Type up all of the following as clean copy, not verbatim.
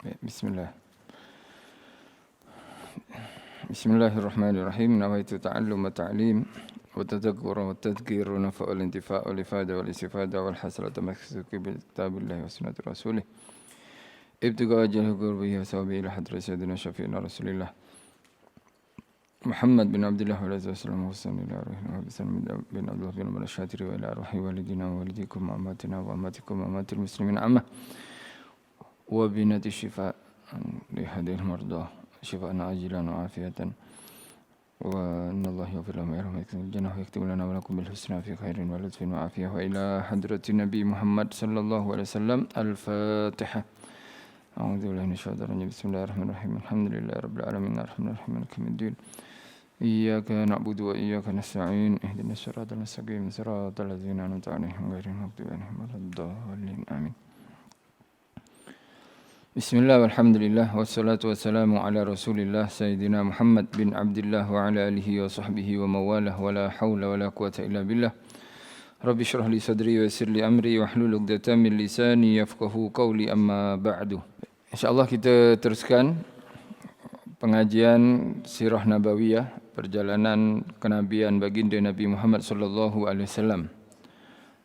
Bismillah. Bismillahirrahmanirrahim. Nawaitu ta'allum wa ta'lim wa tadhakkur wa tadhkir wa nafa' wal intifa' wal ifada wal istifada wal hasalata maksudki bil kitabillahi wa sunnati rasulih. Ibtiga wajhil qurbihi wa sawabi ila hadrat sayyidina syafi'ina rasulillah Muhammad bin Abdullah wa alihi wasallam wa sallallahu alaihi wa sallam bin Abdullah bin Umar Syatiri wa ila arwahi walidina wa walidikum wa amatina wa amatikum wa amatil muslimin amma wa binati syifa' li hadil mardah syifa'an ajilan wa afiatan wa innallaha yaghfiru lahum wa yarhamuhum jannah yaktubu lana wa lakum bil husna fi khairin wa lutfin wa afiyah wa ila hadratin nabi Muhammad sallallahu alaihi wasallam al-Fatihah. A'udzu billahi minasy syaithanir rajim. Bismillahirrahmanirrahim. Alhamdulillahi rabbil alamin arrahmanir rahim maliki yaumiddin. Iyyaka na'budu wa iyyaka nasta'in. Ihdinas siratal mustaqim siratal ladzina an'amta 'alaihim ghairil maghdubi 'alaihim waladdallin. Amin. Bismillah walhamdulillah wassalatu wassalamu ala rasulillah Sayyidina Muhammad bin Abdullah wa ala alihi wa sahbihi wa mawalah wa la hawla wa la quwata illa billah. Rabbi syrah li sadri wa yassir li amri wa hlul 'uqdatam min lisani yafqahu qawli amma ba'du. InsyaAllah kita teruskan pengajian Sirah Nabawiyah, perjalanan kenabian baginda Nabi Muhammad sallallahu alaihi wasallam.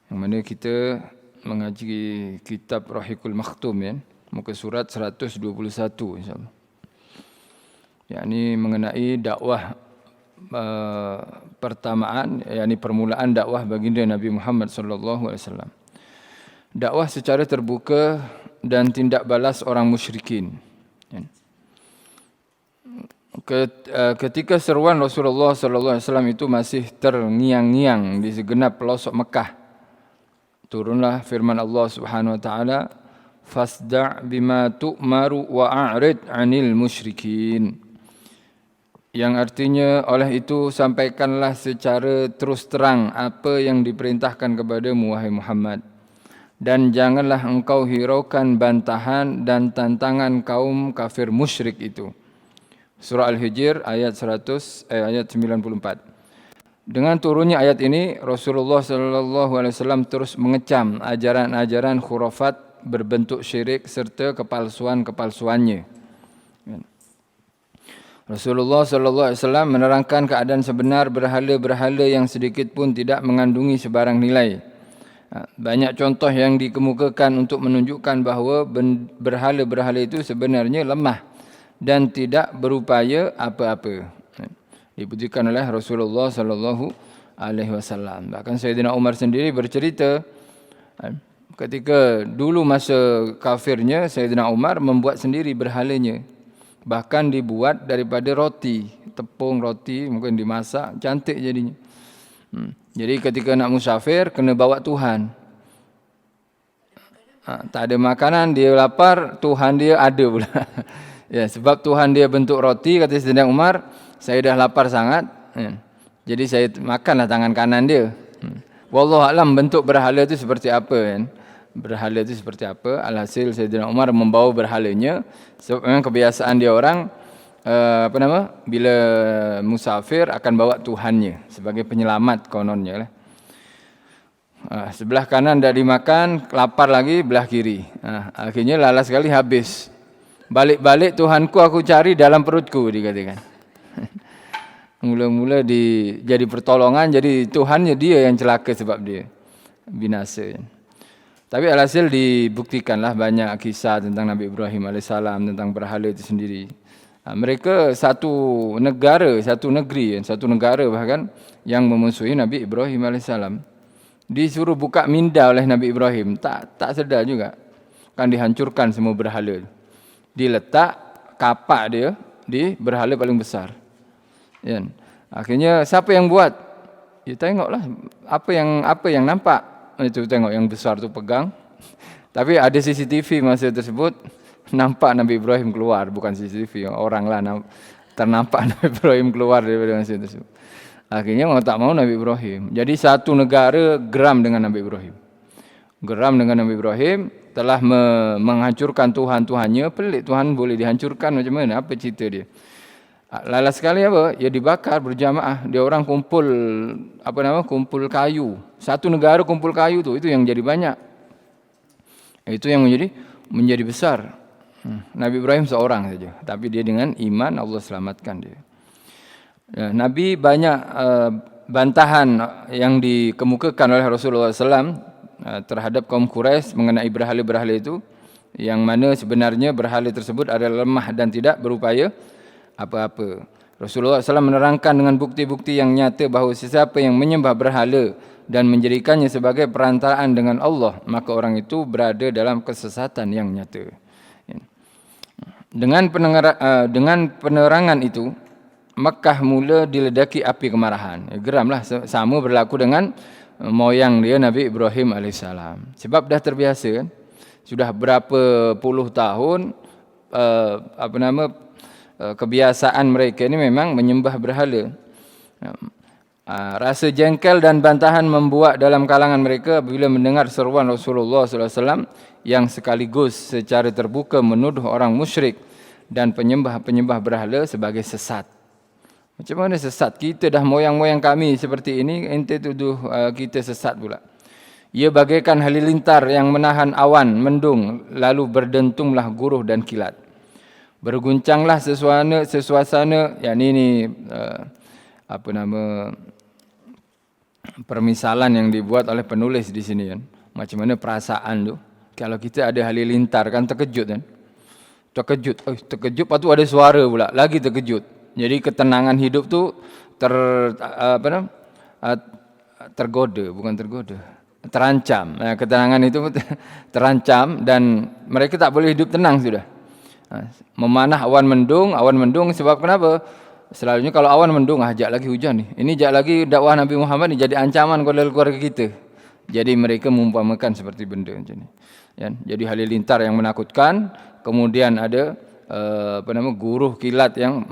Yang mana kita mengaji kitab Rahiqul Makhtum ya. Muka surat 121 insyaAllah. Yakni mengenai dakwah pertamaan, yakni permulaan dakwah baginda Nabi Muhammad sallallahu alaihi wasallam. Dakwah secara terbuka dan tindak balas orang musyrikin. Ketika seruan Rasulullah sallallahu alaihi wasallam itu masih terngiang-ngiang di segenap pelosok Mekah, turunlah firman Allah Subhanahu wa taala, fasda' bima tu'maru wa a'rid 'anil musyrikin. Yang artinya, oleh itu sampaikanlah secara terus terang apa yang diperintahkan kepadamu wahai Muhammad, dan janganlah engkau hiraukan bantahan dan tantangan kaum kafir musyrik itu. Surah Al-Hijr ayat 94. Dengan turunnya ayat ini, Rasulullah sallallahu alaihi wasallam terus mengecam ajaran-ajaran khurafat berbentuk syirik serta kepalsuan-kepalsuannya. Rasulullah sallallahu alaihi wasallam menerangkan keadaan sebenar berhala-berhala yang sedikit pun tidak mengandungi sebarang nilai. Banyak contoh yang dikemukakan untuk menunjukkan bahawa berhala-berhala itu sebenarnya lemah dan tidak berupaya apa-apa. Dibuktikan oleh Rasulullah sallallahu alaihi wasallam. Bahkan Sayyidina Umar sendiri bercerita, ketika dulu masa kafirnya, Sayyidina Umar membuat sendiri berhalanya. Bahkan dibuat daripada roti, tepung roti, mungkin dimasak, cantik jadinya. Jadi ketika nak musafir, kena bawa Tuhan. Tak ada makanan, dia lapar, Tuhan dia ada pula. Ya, sebab Tuhan dia bentuk roti, kata Sayyidina Umar, saya dah lapar sangat. Jadi saya makanlah tangan kanan dia. Wallahualam bentuk berhala itu seperti apa kan? Berhala itu seperti apa? Alhasil Sayyidina Umar membawa berhalanya. Sebab memang kebiasaan dia orang bila musafir akan bawa Tuhannya sebagai penyelamat kononnya lah. Sebelah kanan dah dimakan, lapar lagi belah kiri. Akhirnya lalas sekali habis. Balik-balik Tuhanku aku cari dalam perutku, dikatakan. Mula-mula jadi pertolongan, jadi Tuhannya dia yang celaka sebab dia binasa. Tapi alhasil dibuktikanlah banyak kisah tentang Nabi Ibrahim AS, tentang berhala itu sendiri. Mereka satu negara bahkan yang memusuhi Nabi Ibrahim AS. Disuruh buka minda oleh Nabi Ibrahim, tak sedar juga. Kan dihancurkan semua berhala. Diletak kapak dia di berhala paling besar. Akhirnya siapa yang buat? Ya tengoklah apa yang nampak. Itu tengok yang besar tu pegang. Tapi ada CCTV masa tersebut, nampak Nabi Ibrahim keluar, bukan CCTV, oranglah ternampak Nabi Ibrahim keluar daripada masa tersebut. Akhirnya mau tak mau Nabi Ibrahim. Jadi satu negara geram dengan Nabi Ibrahim. Geram dengan Nabi Ibrahim, telah menghancurkan Tuhan-Tuhannya. Pelik, Tuhan boleh dihancurkan macam mana? Apa cerita dia? Lalas sekali apa? Ya dibakar berjamaah. Dia orang kumpul kumpul kayu. Satu negara kumpul kayu tu, itu yang jadi banyak. Itu yang menjadi besar. Nabi Ibrahim seorang saja, tapi dia dengan iman Allah selamatkan dia. Nabi banyak bantahan yang dikemukakan oleh Rasulullah SAW terhadap kaum Quraisy mengenai berhala-berhala itu, yang mana sebenarnya berhala tersebut adalah lemah dan tidak berupaya apa-apa. Rasulullah SAW menerangkan dengan bukti-bukti yang nyata bahawa sesiapa yang menyembah berhala dan menjadikannya sebagai perantaraan dengan Allah, maka orang itu berada dalam kesesatan yang nyata. Dengan penerangan itu, Makkah mula diledaki api kemarahan. Geramlah, sama berlaku dengan moyang dia Nabi Ibrahim AS. Sebab dah terbiasa kan. Sudah berapa puluh tahun kebiasaan mereka ini memang menyembah berhala. Rasa jengkel dan bantahan membuat dalam kalangan mereka apabila mendengar seruan Rasulullah SAW yang sekaligus secara terbuka menuduh orang musyrik dan penyembah-penyembah berhala sebagai sesat. Macam mana sesat? Kita dah moyang-moyang kami seperti ini, ente tuduh kita sesat pula. Ia bagaikan halilintar yang menahan awan mendung, lalu berdentunglah guruh dan kilat. Berguncanglah suasana, yang ini permisalan yang dibuat oleh penulis di sini kan. Macam mana perasaan tu? Kalau kita ada halilintar kan terkejut kan? Terkejut, lepas tu ada suara pula, lagi terkejut. Jadi ketenangan hidup tu terancam. Ketenangan itu terancam dan mereka tak boleh hidup tenang sudah. Memanah awan mendung sebab kenapa? Selalunya kalau awan mendung, ajak lagi hujan nih. Ini ajak lagi dakwah Nabi Muhammad ni jadi ancaman kepada keluarga kita. Jadi mereka mengumpamakan seperti benda macam ni. Jadi halilintar yang menakutkan, kemudian ada guruh kilat yang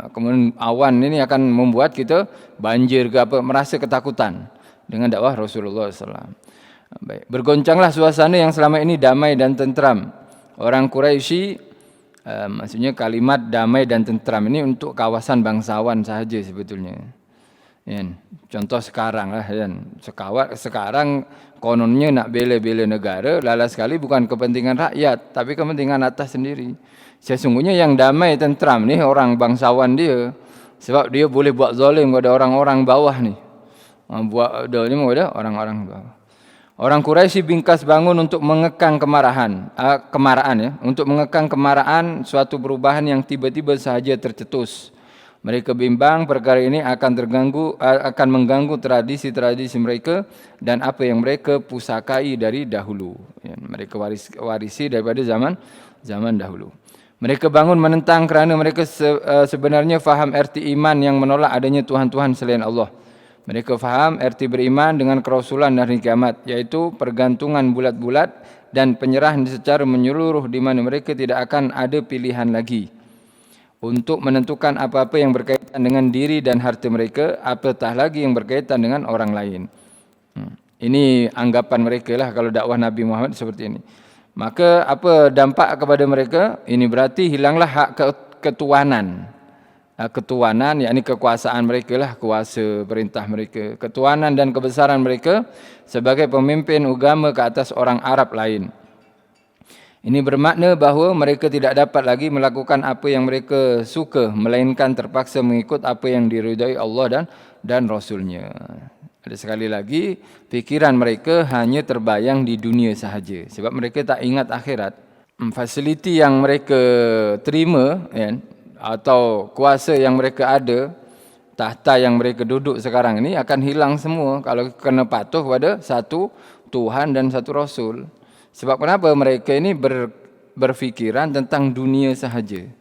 kemudian awan ini akan membuat kita banjir ke apa, merasa ketakutan dengan dakwah Rasulullah SAW. Baik, bergoncanglah suasana yang selama ini damai dan tentram. Orang Quraisy, maksudnya kalimat damai dan tentram ini untuk kawasan bangsawan sahaja sebetulnya. Contoh sekarang lah, sekarang kononnya nak bela-bela negara, lala sekali bukan kepentingan rakyat, tapi kepentingan atas sendiri. Sesungguhnya yang damai tentram ni orang bangsawan dia, sebab dia boleh buat zalim kepada orang-orang bawah ni. Buat zalim kepada orang-orang bawah. Orang Quraisy bingkas bangun untuk mengekang kemarahan, untuk mengekang kemarahan suatu perubahan yang tiba-tiba sahaja tercetus. Mereka bimbang perkara ini akan mengganggu tradisi-tradisi mereka dan apa yang mereka pusakai dari dahulu. Mereka warisi daripada zaman dahulu. Mereka bangun menentang kerana mereka sebenarnya faham erti iman yang menolak adanya Tuhan-Tuhan selain Allah. Mereka faham erti beriman dengan kerasulan dan hari kiamat, iaitu pergantungan bulat-bulat dan penyerahan secara menyeluruh di mana mereka tidak akan ada pilihan lagi untuk menentukan apa-apa yang berkaitan dengan diri dan harta mereka, apatah lagi yang berkaitan dengan orang lain. Ini anggapan mereka lah kalau dakwah Nabi Muhammad seperti ini. Maka apa dampak kepada mereka? Ini berarti hilanglah hak ketuanan. Ketuanan, yakni kekuasaan mereka lah, kuasa perintah mereka. Ketuanan dan kebesaran mereka sebagai pemimpin agama ke atas orang Arab lain. Ini bermakna bahawa mereka tidak dapat lagi melakukan apa yang mereka suka, melainkan terpaksa mengikut apa yang diridai Allah dan Rasulnya. Ada sekali lagi, fikiran mereka hanya terbayang di dunia sahaja. Sebab mereka tak ingat akhirat. Fasiliti yang mereka terima, atau kuasa yang mereka ada, tahta yang mereka duduk sekarang ini akan hilang semua kalau kena patuh pada satu Tuhan dan satu Rasul. Sebab kenapa mereka ini berfikiran tentang dunia sahaja,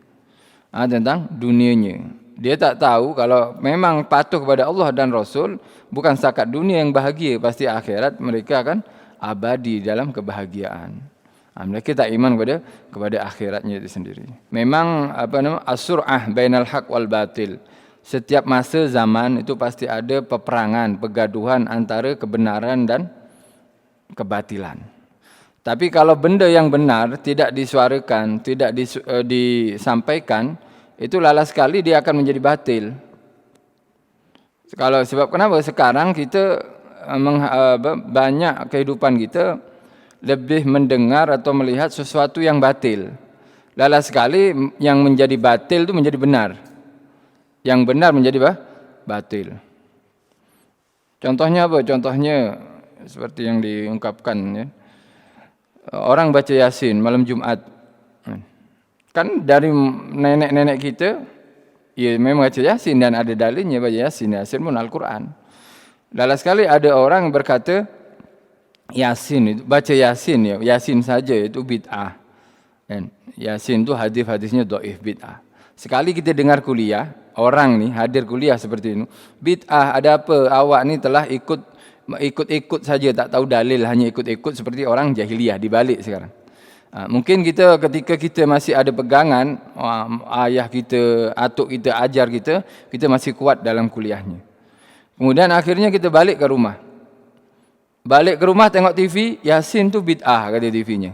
tentang dunianya. Dia tak tahu kalau memang patuh kepada Allah dan Rasul, bukan setakat dunia yang bahagia, pasti akhirat mereka akan abadi dalam kebahagiaan. Mereka tak iman kepada akhiratnya itu sendiri. Memang as-sur'ah bainal haq wal batil. Setiap masa zaman itu pasti ada peperangan, pergaduhan antara kebenaran dan kebatilan. Tapi kalau benda yang benar tidak disuarakan, tidak disampaikan, itu lala sekali dia akan menjadi batil. Sebab kenapa sekarang kita banyak kehidupan kita lebih mendengar atau melihat sesuatu yang batil. Lala sekali yang menjadi batil itu menjadi benar. Yang benar menjadi batil. Contohnya apa? Contohnya seperti yang diungkapkan ya. Orang baca Yasin malam Jumat. Kan dari nenek-nenek kita ya memang baca Yasin dan ada dalilnya baca Yasin. Yasin pun Al-Quran. Lala sekali ada orang berkata Yasin itu baca Yasin ya, Yasin saja itu bid'ah. Yasin itu hadis-hadisnya dhaif bid'ah. Sekali kita dengar kuliah, orang nih hadir kuliah seperti ini, bid'ah ada apa? Awak ni telah ikut saja tak tahu dalil, hanya ikut-ikut seperti orang jahiliyah dibalik sekarang. Mungkin kita ketika kita masih ada pegangan, ayah kita, atuk kita ajar kita masih kuat dalam kuliahnya. Kemudian akhirnya kita balik ke rumah. Balik ke rumah tengok TV, Yasin tu bid'ah kata TV-nya.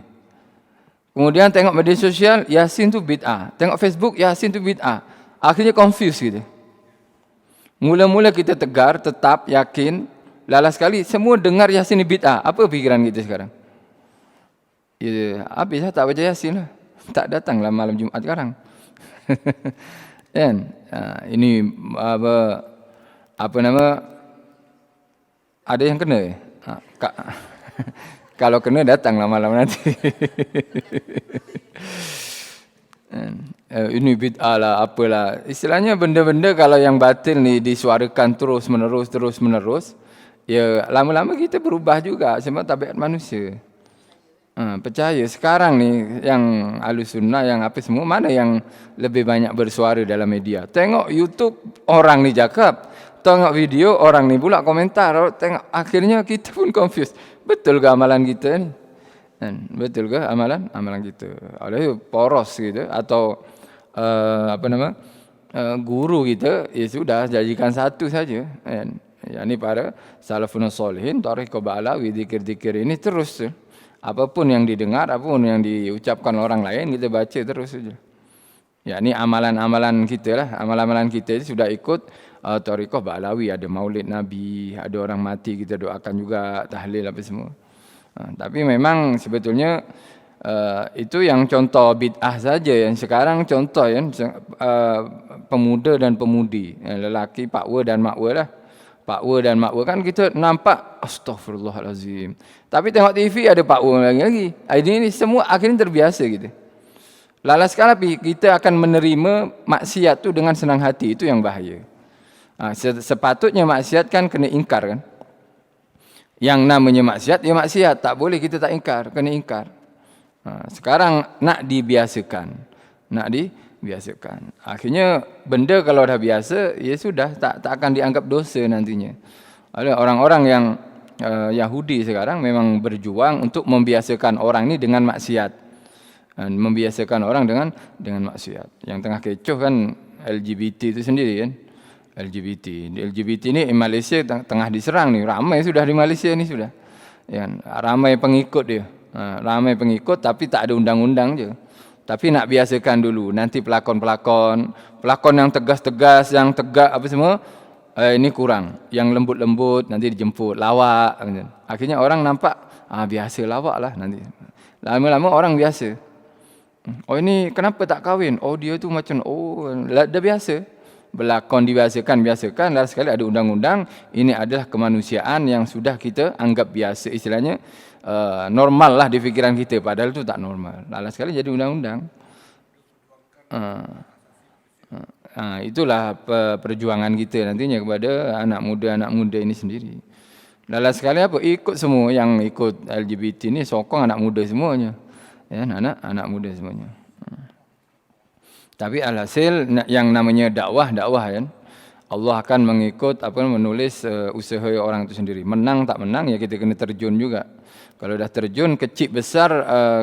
Kemudian tengok media sosial, Yasin tu bid'ah. Tengok Facebook, Yasin tu bid'ah. Akhirnya confuse kita. Mula-mula kita tegar, tetap, yakin. Lala sekali semua dengar Yasin ni bid'ah. Apa pikiran kita sekarang? Ya, habislah tak baca Yasin lah. Tak datanglah malam Jumat sekarang. Kan? Ini apa nama? Ada yang kena ya? Kalau kena datanglah malam nanti. Ini bid'ah lah, apalah. Istilahnya benda-benda kalau yang batil ni disuarakan terus menerus, ya lama-lama kita berubah juga sebab tabiat manusia. Percaya sekarang ni yang Ahlussunnah yang apa semua mana yang lebih banyak bersuara dalam media. Tengok YouTube orang ni cakap, tengok video orang ni pula komentar, tengok akhirnya kita pun confused. Betul ke amalan kita ni? Betul ke amalan kita? Oleh poros gitu atau guru kita ya sudah jadikan satu saja kan. Yani para salafun solihin, thariqah ba'alawi, zikir-zikir ini terus. Apapun yang didengar, apapun yang diucapkan orang lain kita baca terus saja. Ya ini amalan-amalan kita lah, amalan-amalan kita sudah ikut thariqah ba'alawi, ada maulid Nabi, ada orang mati kita doakan juga, tahlil apa semua. Tapi memang sebetulnya itu yang contoh bid'ah saja, yang sekarang contoh ya pemuda dan pemudi, lelaki pakwa dan makwa lah. Pakwa dan makwa kan kita nampak astagfirullahalazim. Tapi tengok TV ada pakwa lagi. Ini semua akhirnya terbiasa gitu. Lala sekali kita akan menerima maksiat tu dengan senang hati, itu yang bahaya. Sepatutnya maksiat kan kena ingkar kan. Yang namanya maksiat, ya maksiat. Tak boleh kita tak ingkar, kena ingkar. Sekarang nak dibiasakan. Akhirnya benda kalau dah biasa, ya sudah, tak akan dianggap dosa nantinya. Ada orang-orang yang Yahudi sekarang memang berjuang untuk membiasakan orang ini dengan maksiat. Membiasakan orang dengan maksiat. Yang tengah kecoh kan LGBT itu sendiri kan. LGBT ini Malaysia tengah diserang nih, ramai sudah di Malaysia ni sudah. Ya, ramai pengikut dia. Ramai pengikut tapi tak ada undang-undang je. Tapi nak biasakan dulu, nanti pelakon yang tegas-tegas, yang tegak apa semua, ini kurang. Yang lembut-lembut nanti dijemput, lawak. Akhirnya orang nampak, biasa lawak lah nanti. Lama-lama orang biasa. Oh ini kenapa tak kahwin? Oh dia tu macam, dah biasa. Berlakon biasakan. Lalu sekali ada undang-undang, ini adalah kemanusiaan yang sudah kita anggap biasa. Istilahnya, normal lah di fikiran kita, padahal itu tak normal. Lalu sekali jadi undang-undang. Itulah perjuangan kita nantinya kepada anak muda ini sendiri. Lalu sekali apa? Ikut semua yang ikut LGBT ni, sokong anak muda semuanya. Ya, anak muda semuanya. Tapi alhasil yang namanya dakwah kan, Allah akan mengikut menulis usaha orang itu sendiri. Menang tak menang ya kita kena terjun juga. Kalau dah terjun kecil besar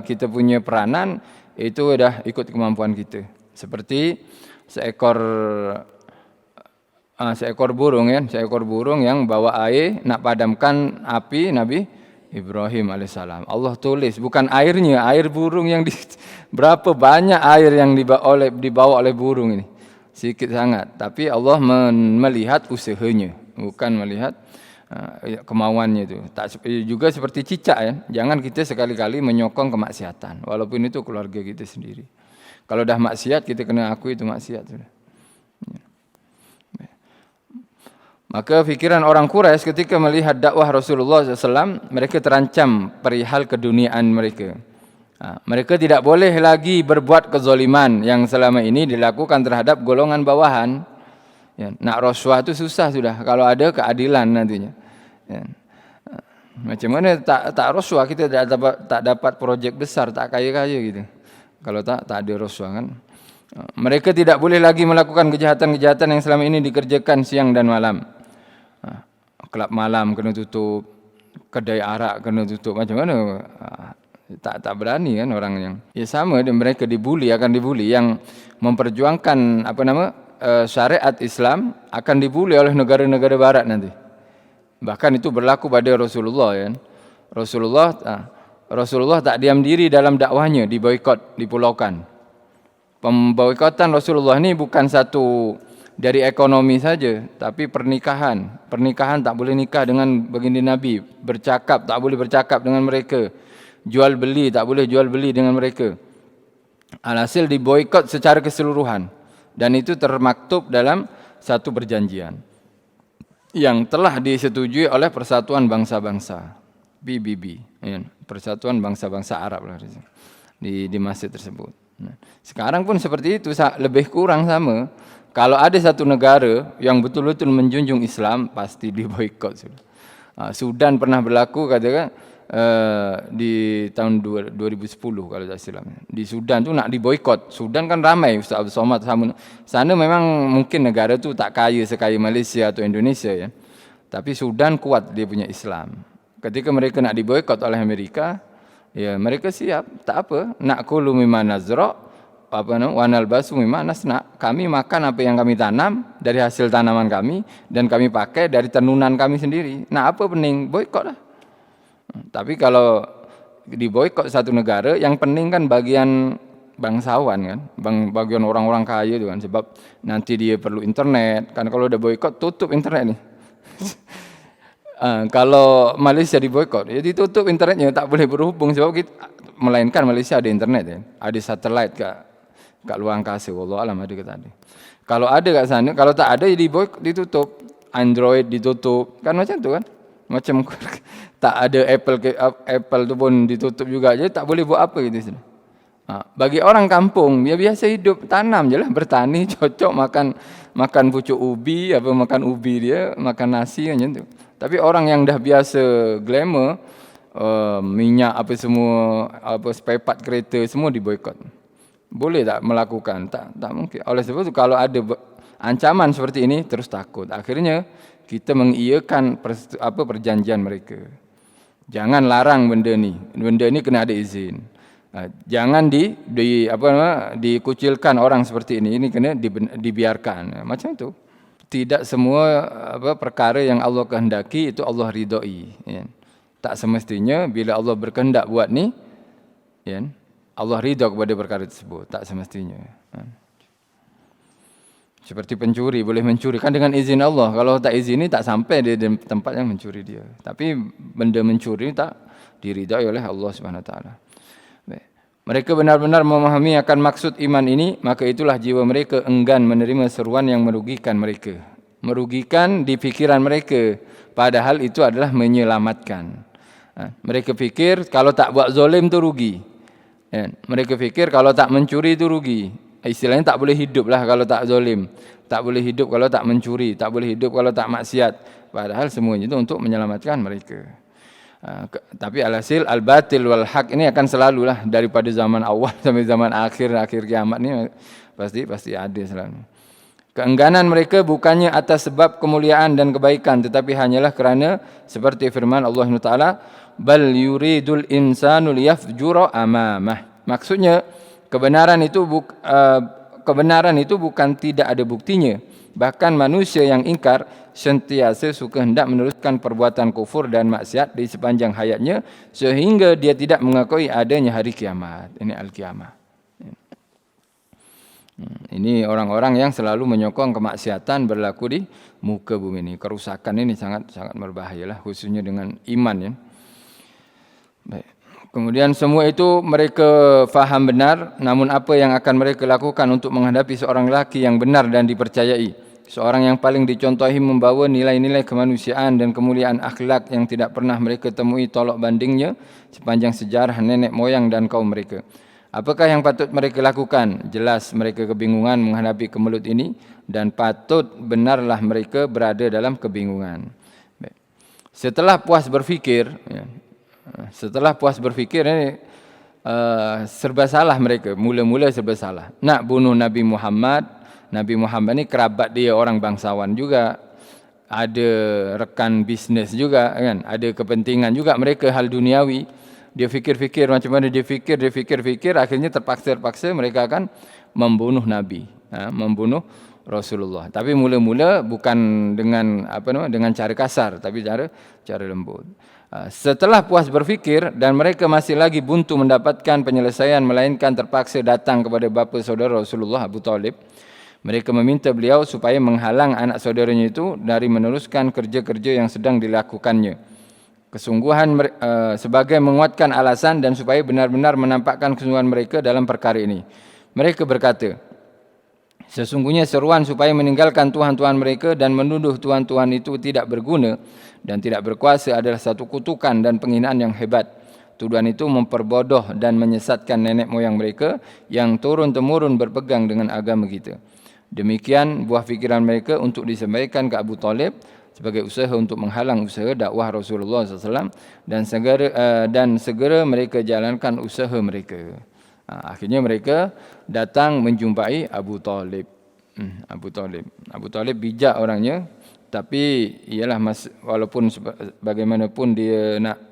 kita punya peranan itu dah ikut kemampuan kita. Seperti seekor burung kan, seekor burung yang bawa air nak padamkan api Nabi Ibrahim alaihissalam. Allah tulis bukan airnya, air burung yang berapa banyak air yang dibawa oleh burung ini. Sedikit sangat, tapi Allah melihat usahanya, bukan melihat kemauannya itu. Juga seperti cicak ya, jangan kita sekali-kali menyokong kemaksiatan, walaupun itu keluarga kita sendiri. Kalau dah maksiat kita kena akui itu maksiat sudah. Maka fikiran orang Quraisy ketika melihat dakwah Rasulullah SAW, mereka terancam perihal keduniaan mereka. Mereka tidak boleh lagi berbuat kezaliman yang selama ini dilakukan terhadap golongan bawahan. Ya, nak rasuah itu susah sudah kalau ada keadilan nantinya. Ya. Macam mana tak rasuah kita tak dapat projek besar, tak kaya-kaya gitu. Kalau tak ada rasuah kan. Mereka tidak boleh lagi melakukan kejahatan-kejahatan yang selama ini dikerjakan siang dan malam. Kelab malam kena tutup, kedai arak kena tutup, macam mana? Tak berani kan orang yang ya sama dan mereka akan dibuli yang memperjuangkan syariat Islam akan dibuli oleh negara-negara barat nanti. Bahkan itu berlaku pada Rasulullah kan. Rasulullah tak diam diri dalam dakwahnya, diboikot, dipulaukan. Pemboikotan Rasulullah ini bukan satu dari ekonomi saja, tapi pernikahan. Pernikahan tak boleh nikah dengan baginda Nabi, bercakap tak boleh bercakap dengan mereka, jual beli tak boleh jual beli dengan mereka. Alhasil diboikot secara keseluruhan, dan itu termaktub dalam satu perjanjian yang telah disetujui oleh Persatuan Bangsa-Bangsa PBB, Persatuan Bangsa-Bangsa Arab lah di masjid tersebut. Nah, sekarang pun seperti itu, lebih kurang sama. Kalau ada satu negara yang betul-betul menjunjung Islam, pasti diboikot. Sudan pernah berlaku katakan di tahun 2010 kalau tak silap. Di Sudan tu nak diboikot. Sudan kan ramai Ustaz Abdul Somad sama. Sana memang mungkin negara tu tak kaya sekaya Malaysia atau Indonesia ya. Tapi Sudan kuat dia punya Islam. Ketika mereka nak diboikot oleh Amerika, ya mereka siap, tak apa. Nak kulu mimma nazra wanal basu mimma nasna. Kami makan apa yang kami tanam dari hasil tanaman kami dan kami pakai dari tenunan kami sendiri. Nah, apa pening boikot lah. Tapi kalau diboikot satu negara, yang penting kan bagian bangsawan kan, bagian orang-orang kaya itu kan, sebab nanti dia perlu internet. Kan kalau udah boikot tutup internet nih. Kalau Malaysia diboikot, ya ditutup internetnya, tak boleh berhubung sebab melainkan Malaysia ada internet ya, ada satelit kat luar angkasa. Wallah alam ada ke tak ada. Kalau ada kat sana, kalau tak ada jadi boikot, ditutup. Android ditutup, kan macam tu kan. Macam tak ada Apple tu pun ditutup juga, jadi tak boleh buat apa gitu. Bagi orang kampung, dia biasa hidup tanam je lah, bertani, cocok makan pucuk ubi, makan ubi dia, makan nasi macam tu. Tapi orang yang dah biasa glamour, minyak semua, spare part kereta semua diboikot. Boleh tak melakukan? Tak mungkin. Oleh sebab itu kalau ada ancaman seperti ini terus takut. Akhirnya kita mengiyakan perjanjian mereka. Jangan larang benda ni. Benda ni kena ada izin. Jangan dikucilkan orang seperti ini. Ini kena dibiarkan. Macam itu. Tidak semua perkara yang Allah kehendaki itu Allah ridai. Ya. Tak semestinya bila Allah berkehendak buat ni, ya, Allah ridha kepada perkara tersebut. Tak semestinya. Seperti pencuri, boleh mencuri kan dengan izin Allah. Kalau tak izini tak sampai dia di tempat yang mencuri dia. Tapi benda mencuri tak diridai oleh Allah SWT. Mereka benar-benar memahami akan maksud iman ini, maka itulah jiwa mereka enggan menerima seruan yang merugikan mereka. Merugikan di fikiran mereka, padahal itu adalah menyelamatkan. Mereka fikir kalau tak buat zalim tu rugi. Mereka fikir kalau tak mencuri itu rugi. Istilahnya tak boleh hidup lah kalau tak zalim. Tak boleh hidup kalau tak mencuri. Tak boleh hidup kalau tak maksiat. Padahal semuanya itu untuk menyelamatkan mereka. Tapi alhasil al-batil wal haq ini akan selalulah daripada zaman awal sampai zaman akhir kiamat ni pasti ada selalu. Keengganan mereka bukannya atas sebab kemuliaan dan kebaikan, tetapi hanyalah kerana seperti firman Allah Taala, bal yuridul insanu liyafjura amamah. Maksudnya kebenaran itu bukan tidak ada buktinya. Bahkan manusia yang ingkar sentiasa suka hendak meneruskan perbuatan kufur dan maksiat di sepanjang hayatnya sehingga dia tidak mengakui adanya hari kiamat. Ini al-kiamah. Ini orang-orang yang selalu menyokong kemaksiatan berlaku di muka bumi ini. Kerusakan ini sangat berbahaya lah, khususnya dengan iman ya. Baik. Kemudian semua itu mereka faham benar, namun apa yang akan mereka lakukan untuk menghadapi seorang lelaki yang benar dan dipercayai, seorang yang paling dicontohi membawa nilai-nilai kemanusiaan dan kemuliaan akhlak yang tidak pernah mereka temui tolok bandingnya sepanjang sejarah nenek moyang dan kaum mereka. Apakah yang patut mereka lakukan? Jelas mereka kebingungan menghadapi kemelut ini dan patut benarlah mereka berada dalam kebingungan. Baik. Setelah puas berfikir ini serba salah mereka, mula-mula serba salah. Nak bunuh Nabi Muhammad ni kerabat dia orang bangsawan juga, ada rekan bisnes juga kan, ada kepentingan juga mereka hal duniawi. Dia fikir-fikir macam mana dia fikir, akhirnya terpaksa mereka akan membunuh Nabi, membunuh Rasulullah. Tapi mula-mula bukan dengan cara kasar, tapi cara lembut. Setelah puas berfikir dan mereka masih lagi buntu mendapatkan penyelesaian, melainkan terpaksa datang kepada bapa saudara Rasulullah Abu Talib. Mereka meminta beliau supaya menghalang anak saudaranya itu dari meneruskan kerja-kerja yang sedang dilakukannya. Kesungguhan sebagai menguatkan alasan dan supaya benar-benar menampakkan kesungguhan mereka dalam perkara ini. Mereka berkata, sesungguhnya seruan supaya meninggalkan tuhan-tuhan mereka dan menuduh tuhan-tuhan itu tidak berguna dan tidak berkuasa adalah satu kutukan dan penghinaan yang hebat. Tuduhan itu memperbodoh dan menyesatkan nenek moyang mereka yang turun-temurun berpegang dengan agama kita. Demikian buah fikiran mereka untuk disampaikan ke Abu Talib sebagai usaha untuk menghalang usaha dakwah Rasulullah SAW dan segera mereka jalankan usaha mereka. Akhirnya mereka datang menjumpai Abu Talib. Abu Talib bijak orangnya, tapi ialah walaupun bagaimanapun dia nak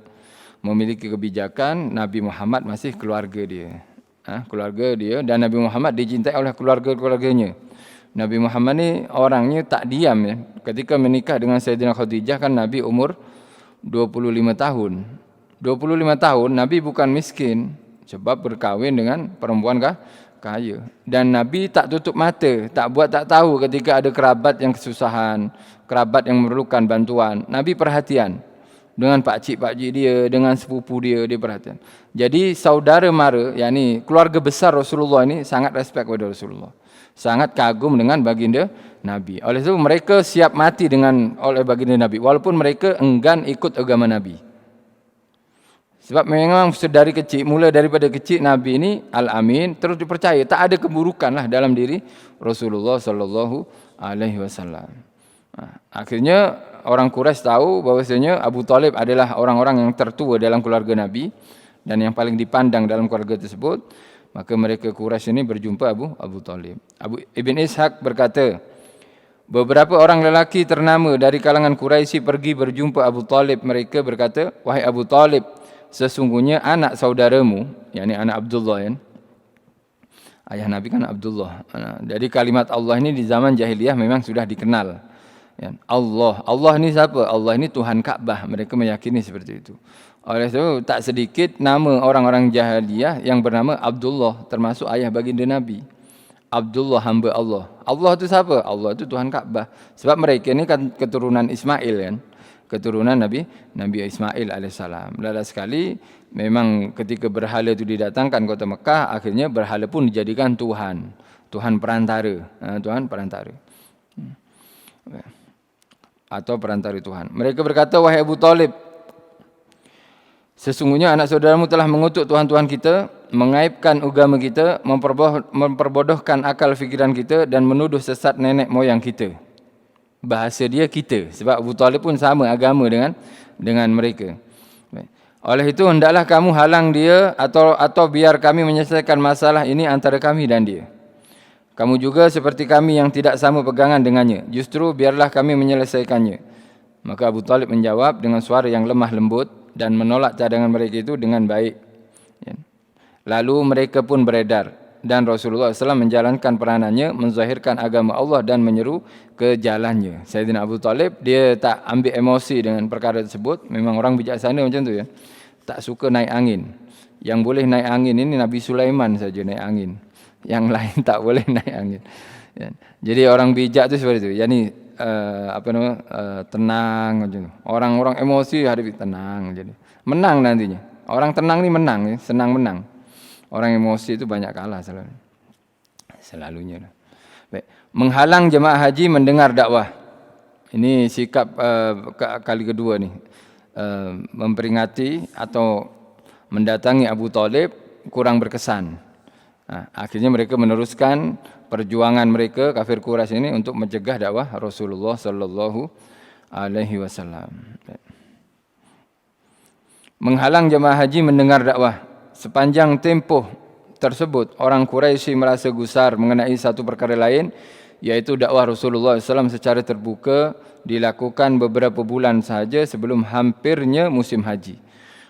memiliki kebijakan, Nabi Muhammad masih keluarga dia. Keluarga dia dan Nabi Muhammad dicintai oleh keluarga-keluarganya. Nabi Muhammad ni orangnya tak diam ya. Ketika menikah dengan Sayyidina Khadijah kan Nabi umur 25 tahun. 25 tahun Nabi bukan miskin sebab berkahwin dengan perempuan kaya. Dan Nabi tak tutup mata, tak buat tak tahu ketika ada kerabat yang kesusahan, kerabat yang memerlukan bantuan. Nabi perhatian dengan pakcik-pakcik dia, dengan sepupu dia perhatian. Jadi saudara mara, yakni keluarga besar Rasulullah ini sangat respect kepada Rasulullah. Sangat kagum dengan baginda Nabi. Oleh itu mereka siap mati oleh baginda Nabi walaupun mereka enggan ikut agama Nabi. Sebab memang sedari kecil, mula daripada kecil Nabi ini Al-Amin terus dipercaya, tak ada keburukanlah dalam diri Rasulullah sallallahu alaihi wasallam. Akhirnya orang Quraisy tahu bahwasanya Abu Talib adalah orang-orang yang tertua dalam keluarga Nabi dan yang paling dipandang dalam keluarga tersebut. Maka mereka Quraisy ini berjumpa Abu Talib. Ibn Ishaq berkata, beberapa orang lelaki ternama dari kalangan Quraisy pergi berjumpa Abu Talib. Mereka berkata, wahai Abu Talib, sesungguhnya anak saudaramu, yakni anak Abdullah kan? Ayah Nabi kan Abdullah. Jadi kalimat Allah ini di zaman jahiliyah memang sudah dikenal. Allah ini siapa? Allah ini Tuhan Ka'bah. Mereka meyakini seperti itu. Oleh sebab tak sedikit nama orang-orang jahiliyah yang bernama Abdullah, termasuk ayah baginda Nabi. Abdullah, hamba Allah. Allah itu siapa? Allah itu Tuhan Ka'bah. Sebab mereka ini kan keturunan Ismail kan. Keturunan Nabi Ismail alaihissalam. Lala sekali memang ketika berhala itu didatangkan kota Mekah, akhirnya berhala pun dijadikan Tuhan. Tuhan perantara. Tuhan perantara. Atau perantara Tuhan. Mereka berkata, wahai Abu Talib, sesungguhnya anak saudaramu telah mengutuk Tuhan-Tuhan kita, mengaibkan agama kita, memperbodohkan akal fikiran kita dan menuduh sesat nenek moyang kita. Bahasa dia kita, sebab Abu Talib pun sama agama dengan mereka. Oleh itu hendaklah kamu halang dia atau biar kami menyelesaikan masalah ini antara kami dan dia. Kamu juga seperti kami yang tidak sama pegangan dengannya. Justru biarlah kami menyelesaikannya. Maka Abu Talib menjawab dengan suara yang lemah lembut dan menolak cadangan mereka itu dengan baik. Lalu mereka pun beredar dan Rasulullah SAW menjalankan peranannya, menzahirkan agama Allah dan menyeru ke jalannya. Sayyidina Abu Talib dia tak ambil emosi dengan perkara tersebut. Memang orang bijaksana macam tu ya. Tak suka naik angin. Yang boleh naik angin ini Nabi Sulaiman saja naik angin. Yang lain tak boleh naik angin. Ya. Jadi orang bijak itu seperti itu. Yani tenang macam itu. Orang-orang emosi hadapi tenang jadi. Menang nantinya. Orang tenang ini menang, ya. Senang menang. Orang emosi itu banyak kalah selalu. Selalunya. Baik. Menghalang jemaah haji mendengar dakwah. Ini sikap kali kedua nih. Memperingati atau mendatangi Abu Thalib kurang berkesan. Nah, akhirnya mereka meneruskan perjuangan mereka kafir Quraisy ini untuk mencegah dakwah Rasulullah sallallahu alaihi wasallam. Menghalang jemaah haji mendengar dakwah. Sepanjang tempoh tersebut orang Quraisy merasa gusar mengenai satu perkara lain, yaitu dakwah Rasulullah SAW secara terbuka dilakukan beberapa bulan sahaja sebelum hampirnya musim haji.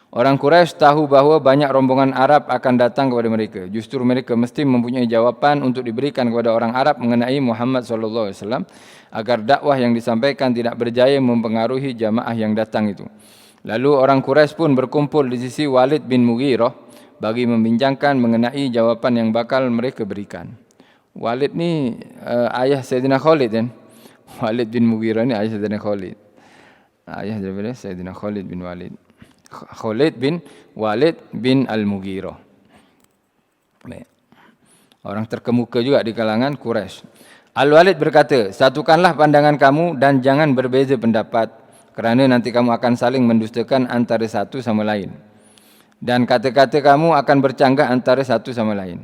Orang Quraisy tahu bahawa banyak rombongan Arab akan datang kepada mereka. Justru mereka mesti mempunyai jawapan untuk diberikan kepada orang Arab mengenai Muhammad SAW agar dakwah yang disampaikan tidak berjaya mempengaruhi jamaah yang datang itu. Lalu orang Quraisy pun berkumpul di sisi Walid bin Mughirah bagi membincangkan mengenai jawapan yang bakal mereka berikan. Walid ni ayah Sayyidina Khalid kan? Walid bin Mughirah ni ayah Sayyidina Khalid. Ayah daripada Sayyidina Khalid bin Walid. Khalid bin Walid bin Al-Mughirah. Orang terkemuka juga di kalangan Quraisy. Al-Walid berkata, satukanlah pandangan kamu dan jangan berbeza pendapat, kerana nanti kamu akan saling mendustakan antara satu sama lain. Dan kata-kata kamu akan bercanggah antara satu sama lain.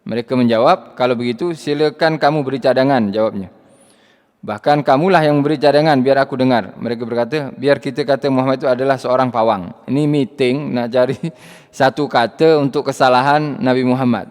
Mereka menjawab, kalau begitu silakan kamu beri cadangan, jawabnya. Bahkan kamulah yang memberi cadangan biar aku dengar. Mereka berkata, biar kita kata Muhammad itu adalah seorang pawang. Ini meeting nak cari satu kata untuk kesalahan Nabi Muhammad.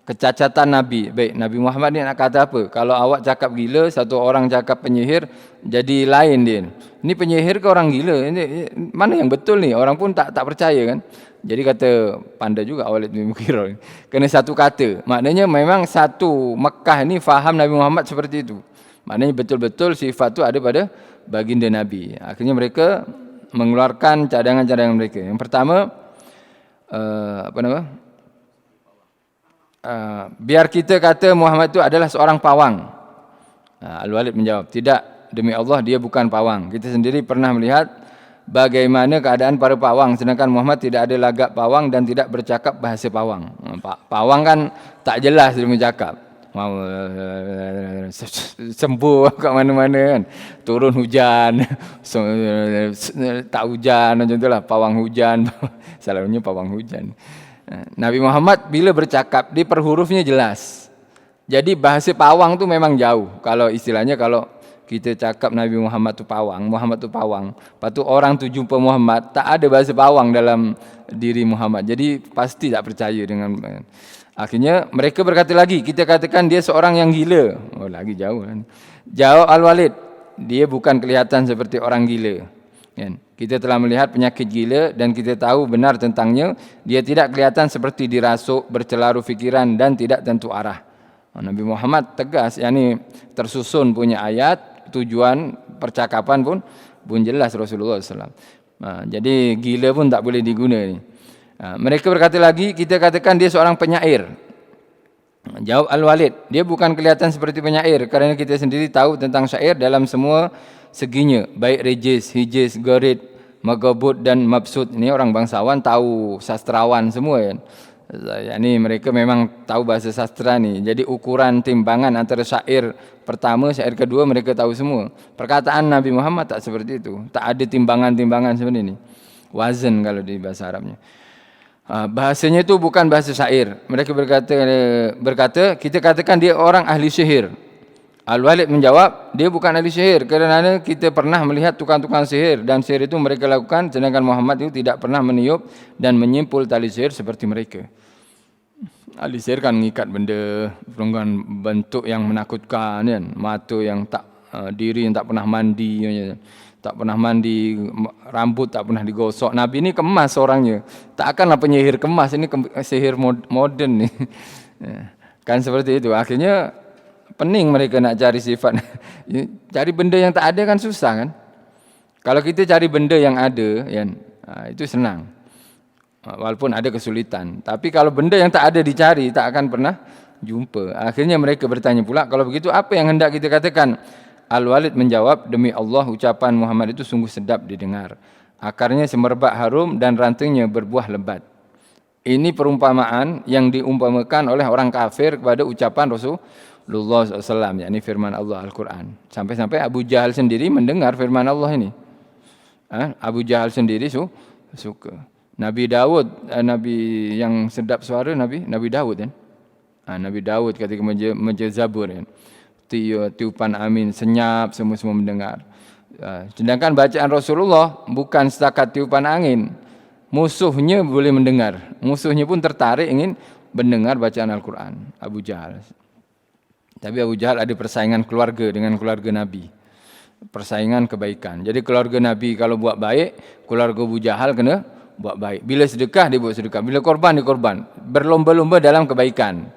Kecacatan Nabi. Baik, Nabi Muhammad ni nak kata apa? Kalau awak cakap gila, satu orang cakap penyihir, jadi lain dia. Ini penyihir ke orang gila? Ini, mana yang betul ni? Orang pun tak percaya kan? Jadi kata pandai juga Walid bin Mughirah. Kena satu kata. Maknanya memang satu Mekah ni faham Nabi Muhammad seperti itu. Maknanya betul-betul sifat itu ada pada baginda Nabi. Akhirnya mereka mengeluarkan cadangan-cadangan mereka. Yang pertama, biar kita kata Muhammad itu adalah seorang pawang. Al-Walid menjawab, tidak, demi Allah dia bukan pawang. Kita sendiri pernah melihat bagaimana keadaan para pawang, sedangkan Muhammad tidak ada lagak pawang dan tidak bercakap bahasa pawang. Pawang kan tak jelas dia bercakap. Mau sembuh kat mana-mana kan, turun hujan, tak hujan macam itulah, pawang hujan, selalunya pawang hujan. Nabi Muhammad bila bercakap di per hurufnya jelas. Jadi bahasa pawang tu memang jauh. Kalau istilahnya kalau kita cakap Nabi Muhammad tu pawang, Muhammad tu pawang, lepas tu orang tu jumpa Muhammad, tak ada bahasa pawang dalam diri Muhammad. Jadi pasti tak percaya dengan. Akhirnya mereka berkata lagi, kita katakan dia seorang yang gila. Oh, lagi jauh kan. Jawab Al-Walid, dia bukan kelihatan seperti orang gila. Kan? Kita telah melihat penyakit gila dan kita tahu benar tentangnya. Dia tidak kelihatan seperti dirasuk, bercelaru fikiran dan tidak tentu arah. Nabi Muhammad tegas, yakni tersusun punya ayat, tujuan percakapan pun jelas Rasulullah SAW. Jadi gila pun tak boleh diguna ni. Mereka berkata lagi, kita katakan dia seorang penyair. Jawab Al-Walid, dia bukan kelihatan seperti penyair kerana kita sendiri tahu tentang syair dalam semua seginya, baik rejis, hijis, gharid, maghabut dan mabsut. Ini orang bangsawan tahu, sastrawan semua kan. Yani mereka memang tahu bahasa sastra ni. Jadi ukuran timbangan antara syair pertama, syair kedua mereka tahu semua. Perkataan Nabi Muhammad tak seperti itu. Tak ada timbangan-timbangan seperti ini. Wazan kalau di bahasa Arabnya. Bahasanya itu bukan bahasa syair. Mereka berkata, kita katakan dia orang ahli sihir. Al-Walid menjawab, dia bukan ahli sihir kerana kita pernah melihat tukang-tukang sihir dan sihir itu mereka lakukan, sedangkan Muhammad itu tidak pernah meniup dan menyimpul tali sihir seperti mereka. Ahli sihir kan mengikat benda dengan bentuk yang menakutkan kan? Mata yang tak diri yang tak pernah mandi, tak pernah mandi, rambut tak pernah digosok. Nabi ni kemas orangnya. Tak akanlah penyihir kemas, ini sihir moden ni. Kan seperti itu. Akhirnya pening mereka nak cari sifat. Cari benda yang tak ada kan susah kan. Kalau kita cari benda yang ada, itu senang. Walaupun ada kesulitan. Tapi kalau benda yang tak ada dicari, tak akan pernah jumpa. Akhirnya mereka bertanya pula, kalau begitu apa yang hendak kita katakan? Al-Walid menjawab, demi Allah ucapan Muhammad itu sungguh sedap didengar. Akarnya semerbak harum dan rantainya berbuah lebat. Ini perumpamaan yang diumpamakan oleh orang kafir kepada ucapan Rasulullah SAW, yakni firman Allah Al-Quran. Sampai-sampai Abu Jahal sendiri mendengar firman Allah ini. Abu Jahal sendiri suka. Nabi Daud, Nabi yang sedap suara, Nabi Daud kan. Nabi Daud ketika membaca Zabur kan. Tiupan amin, senyap, semua mendengar. Sedangkan bacaan Rasulullah bukan setakat tiupan angin. Musuhnya boleh mendengar. Musuhnya pun tertarik ingin mendengar bacaan Al-Quran. Abu Jahal. Tapi Abu Jahal ada persaingan keluarga dengan keluarga Nabi. Persaingan kebaikan. Jadi keluarga Nabi kalau buat baik, keluarga Abu Jahal kena buat baik. Bila sedekah, dia buat sedekah. Bila korban, dia korban. Berlomba-lomba dalam kebaikan.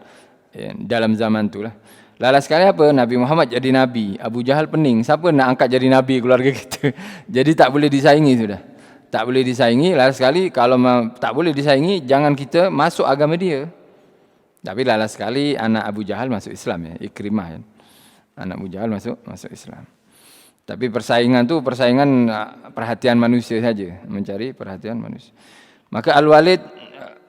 Dalam zaman itulah. Lala sekali apa? Nabi Muhammad jadi Nabi. Abu Jahal pening. Siapa nak angkat jadi Nabi keluarga kita? Jadi tak boleh disaingi sudah. Tak boleh disaingi. Lala sekali kalau tak boleh disaingi, jangan kita masuk agama dia. Tapi lala sekali anak Abu Jahal masuk Islam ya. Ikrimah ya. Anak Abu Jahal masuk Islam. Tapi persaingan tu persaingan perhatian manusia saja. Mencari perhatian manusia. Maka Al-Walid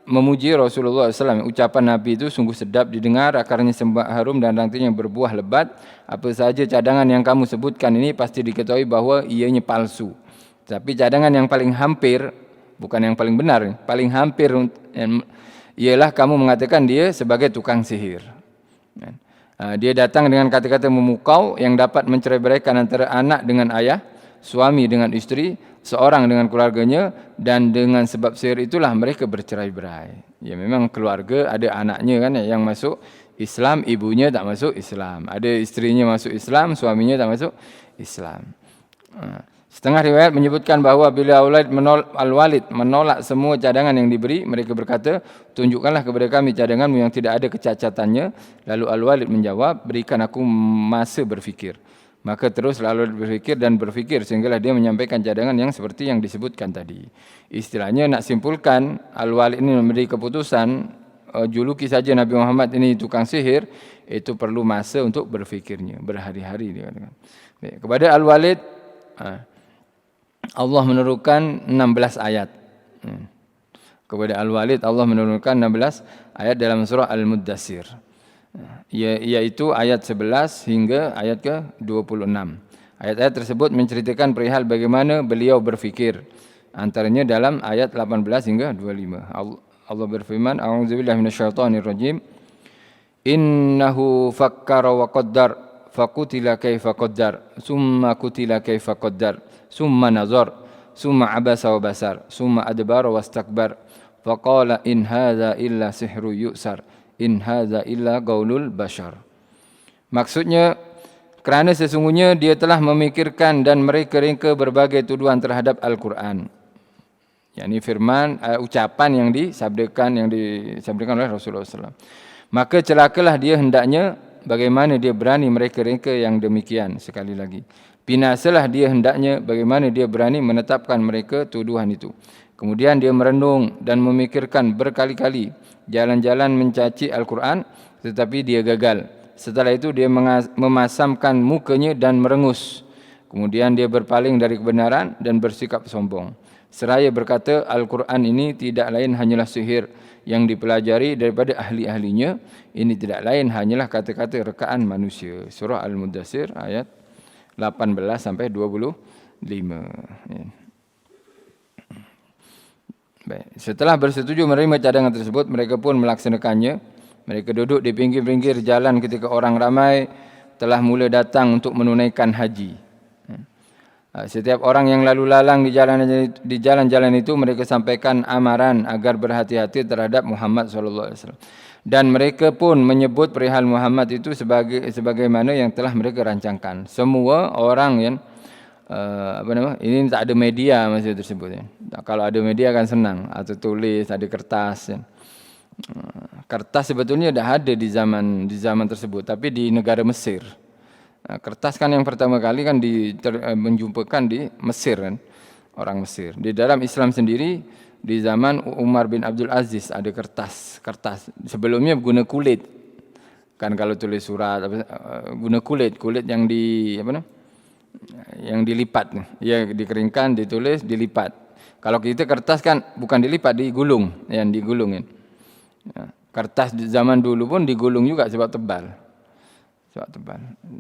memuji Rasulullah SAW. Ucapan Nabi itu sungguh sedap didengar, akarnya sembah harum dan rantainya berbuah lebat. Apa sahaja cadangan yang kamu sebutkan ini pasti diketahui bahawa ianya palsu. Tapi cadangan yang paling hampir, bukan yang paling benar, paling hampir ialah kamu mengatakan dia sebagai tukang sihir. Dia datang dengan kata-kata memukau yang dapat mencerai-beraikan antara anak dengan ayah, suami dengan isteri, seorang dengan keluarganya, dan dengan sebab sihir itulah mereka bercerai-berai. Ya memang keluarga ada anaknya kan yang masuk Islam, ibunya tak masuk Islam. Ada isterinya masuk Islam, suaminya tak masuk Islam. Setengah riwayat menyebutkan bahawa bila Al-Walid menolak semua cadangan yang diberi, mereka berkata, tunjukkanlah kepada kami cadanganmu yang tidak ada kecacatannya. Lalu Al-Walid menjawab, berikan aku masa berfikir. Maka terus lalu berfikir sehinggalah dia menyampaikan cadangan yang seperti yang disebutkan tadi. Istilahnya nak simpulkan, Al-Walid ini memberi keputusan, juluki saja Nabi Muhammad ini tukang sihir, itu perlu masa untuk berfikirnya, berhari-hari dia katakan. Kepada Al-Walid, Allah menurunkan 16 ayat. Kepada Al-Walid Allah menurunkan 16 ayat dalam surah Al-Muddassir. Iaitu ayat 11 hingga ayat ke-26. Ayat-ayat tersebut menceritakan perihal bagaimana beliau berfikir. Antaranya dalam ayat 18 hingga 25. Allah berfirman, A'udzubillahi minasyaitonirrajim. Innahu fakkara wa qaddar, faqutila kaifa qaddar, summa qutila kaifa qaddar, summa nazar, summa abasa wa basar, summa adbara wastakbar, faqala in hadza illa sihru yu'sar. In hadza illa qaulul bashar. Maksudnya kerana sesungguhnya dia telah memikirkan dan mereka-reka berbagai tuduhan terhadap Al-Quran. Yakni firman, ucapan yang disabdakan oleh Rasulullah SAW. Maka celakalah dia hendaknya bagaimana dia berani mereka-reka yang demikian. Sekali lagi, binasalah dia hendaknya bagaimana dia berani menetapkan mereka tuduhan itu. Kemudian dia merenung dan memikirkan berkali-kali jalan-jalan mencaci Al-Quran, tetapi dia gagal. Setelah itu dia memasamkan mukanya dan merengus. Kemudian dia berpaling dari kebenaran dan bersikap sombong. Seraya berkata, Al-Quran ini tidak lain hanyalah sihir yang dipelajari daripada ahli-ahlinya. Ini tidak lain hanyalah kata-kata rekaan manusia. Surah Al-Muddassir ayat 18 sampai 25. Baik. Setelah bersetuju menerima cadangan tersebut, mereka pun melaksanakannya. Mereka duduk di pinggir-pinggir jalan ketika orang ramai telah mula datang untuk menunaikan haji. Setiap orang yang lalu lalang di jalan-jalan itu, mereka sampaikan amaran agar berhati-hati terhadap Muhammad SAW. Dan mereka pun menyebut perihal Muhammad itu sebagaimana yang telah mereka rancangkan. Semua orang yang ini tak ada media masa tersebut. Kalau ada media kan senang, atau tulis, ada kertas. Kertas sebetulnya dah ada di zaman tersebut, tapi di negara Mesir. Kertas kan yang pertama kali kan menjumpakan di Mesir kan, orang Mesir. Di dalam Islam sendiri Di zaman Umar bin Abdul Aziz ada kertas. Sebelumnya guna kulit. Kan kalau tulis surat guna kulit yang yang dilipat. Ya dikeringkan, ditulis, dilipat. Kalau kita kertas kan bukan dilipat, digulung, digulungin. Ya. Kertas di zaman dulu pun digulung juga sebab tebal.